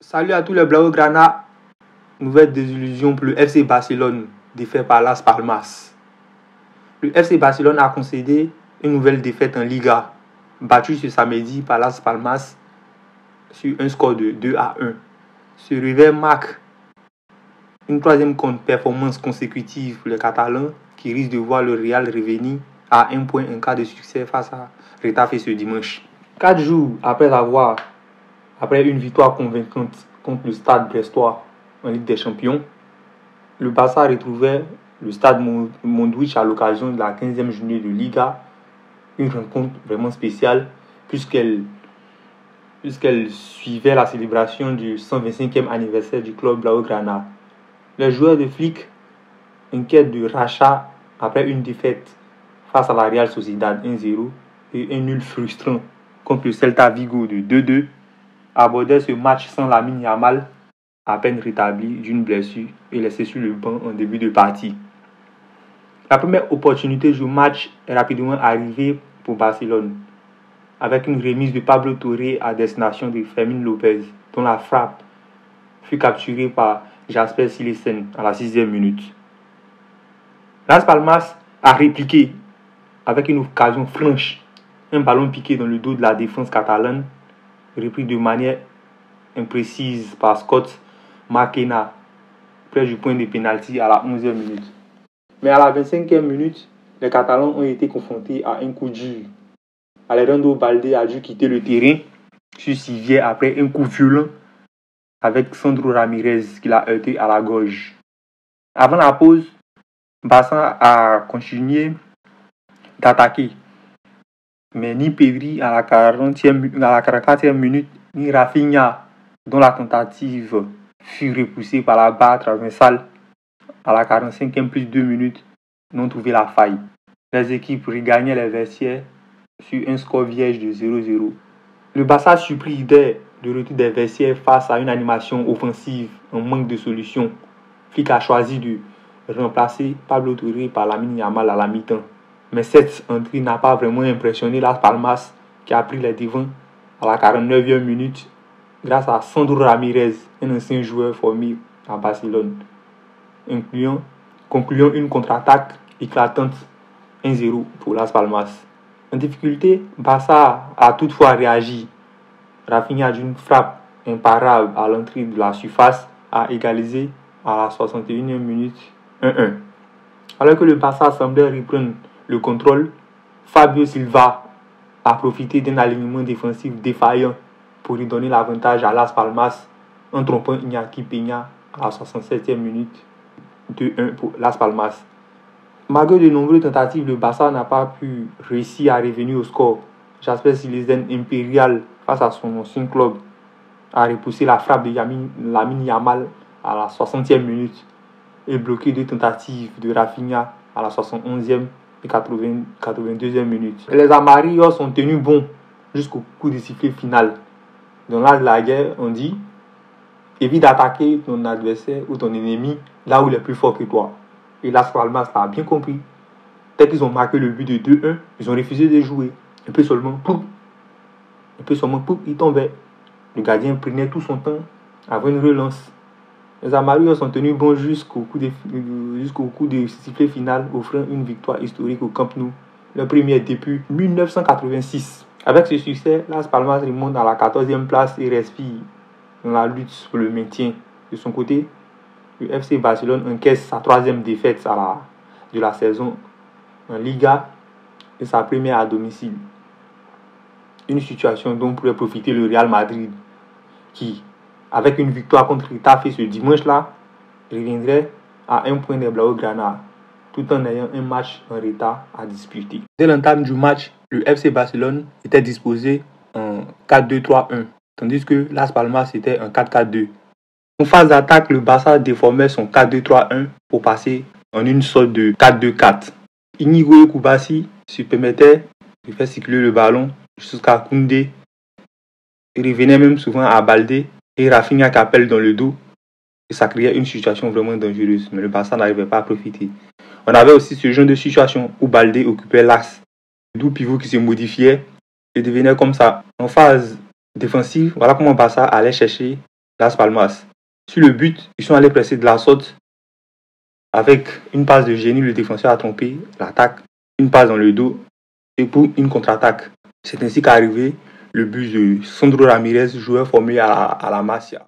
Salut à tous les Blaugrana. Nouvelle désillusion pour le FC Barcelone, défait par Las Palmas. Le FC Barcelone a concédé une nouvelle défaite en Liga, battu ce samedi par Las Palmas sur un score de 2-1. Ce revers marque une troisième performance consécutive pour les Catalans qui risquent de voir le Real revenir à un point en cas de succès face à Retafe ce dimanche. 4 jours après une victoire convaincante contre le Stade Brestois en Ligue des Champions, le Barça retrouvait le Stade Montjuïc à l'occasion de la 15e journée de Liga, une rencontre vraiment spéciale puisqu'elle suivait la célébration du 125e anniversaire du club Blaugrana. Les joueurs de Flick, inquiets de rachat après une défaite face à la Real Sociedad 1-0 et un nul frustrant contre le Celta Vigo de 2-2, abordaient ce match sans Lamine Yamal, à peine rétabli d'une blessure et laissé sur le banc en début de partie. La première opportunité du match est rapidement arrivée pour Barcelone, avec une remise de Pablo Torre à destination de Fermín López, dont la frappe fut capturée par Jasper Cillessen à la 6e minute. Las Palmas a répliqué avec une occasion franche, un ballon piqué dans le dos de la défense catalane, repris de manière imprécise par Scott Marquena, près du point de pénalty à la 11e minute. Mais à la 25e minute, les Catalans ont été confrontés à un coup dur. Alejandro Balde a dû quitter le terrain sur civière après un coup violent avec Sandro Ramirez qui l'a heurté à la gorge. Avant la pause, Barça a continué d'attaquer. Mais ni Pedri à la 44e minute, ni Rafinha, dont la tentative fut repoussée par la barre transversale à la 45e plus 2 minutes, n'ont trouvé la faille. Les équipes regagnaient les vestiaires sur un score vierge de 0-0. Le Barça supplie de retour des vestiaires face à une animation offensive en manque de solution. Flick a choisi de remplacer Pablo Torre par Lamine Yamal à la mi-temps. Mais cette entrée n'a pas vraiment impressionné Las Palmas qui a pris les devants à la 49e minute grâce à Sandro Ramirez, un ancien joueur formé à Barcelone, concluant une contre-attaque éclatante 1-0 pour Las Palmas. En difficulté, Barça a toutefois réagi. Rafinha d'une frappe imparable à l'entrée de la surface a égalisé à la 61e minute 1-1. Alors que le Barça semblait reprendre le contrôle, Fabio Silva a profité d'un alignement défensif défaillant pour lui donner l'avantage à Las Palmas en trompant Iñaki Peña à la 67e minute 2-1 pour Las Palmas. Malgré de nombreuses tentatives, le Barça n'a pas pu réussir à revenir au score. Jasper Cillessen, impérial face à son ancien club, a repoussé la frappe de Lamine Yamal à la 60e minute et bloqué deux tentatives de Rafinha à la 71e et 82e minute. Les Amarillos sont tenus bons jusqu'au coup de sifflet final. Dans l'art de la guerre, on dit évite d'attaquer ton adversaire ou ton ennemi là où il est plus fort que toi. Et Las Palmas l'a bien compris. Dès qu'ils ont marqué le but de 2-1, ils ont refusé de jouer. Un peu seulement, ils tombaient. Le gardien prenait tout son temps avant une relance. Les Amarillos sont tenus bons jusqu'au coup de sifflet final, offrant une victoire historique au Camp Nou, le premier depuis 1986. Avec ce succès, Las Palmas remonte à la 14e place et respire dans la lutte pour le maintien. De son côté, le FC Barcelone encaisse sa 3e défaite de la saison en Liga et sa première à domicile. Une situation dont pourrait profiter le Real Madrid qui, avec une victoire contre Retafe ce dimanche-là, reviendrait à un point des Blaugrana, tout en ayant un match en retard à disputer. Dès l'entame du match, le FC Barcelone était disposé en 4-2-3-1, tandis que Las Palmas était en 4-4-2. En phase d'attaque, le Barça déformait son 4-2-3-1 pour passer en une sorte de 4-2-4. Inigo Koubassi se permettait de faire circuler le ballon jusqu'à Koundé. Il revenait même souvent à Balde et Rafinha qui appelle dans le dos. Et ça créait une situation vraiment dangereuse, mais le Barça n'arrivait pas à profiter. On avait aussi ce genre de situation où Balde occupait l'axe. D'où pivot qui se modifiait et devenait comme ça. En phase défensive, voilà comment Barça allait chercher Las Palmas. Sur le but, ils sont allés presser de la sorte. Avec une passe de génie, le défenseur a trompé l'attaque, une passe dans le dos et pour une contre-attaque. C'est ainsi qu'est arrivé le but de Sandro Ramirez, joueur formé à la Masia.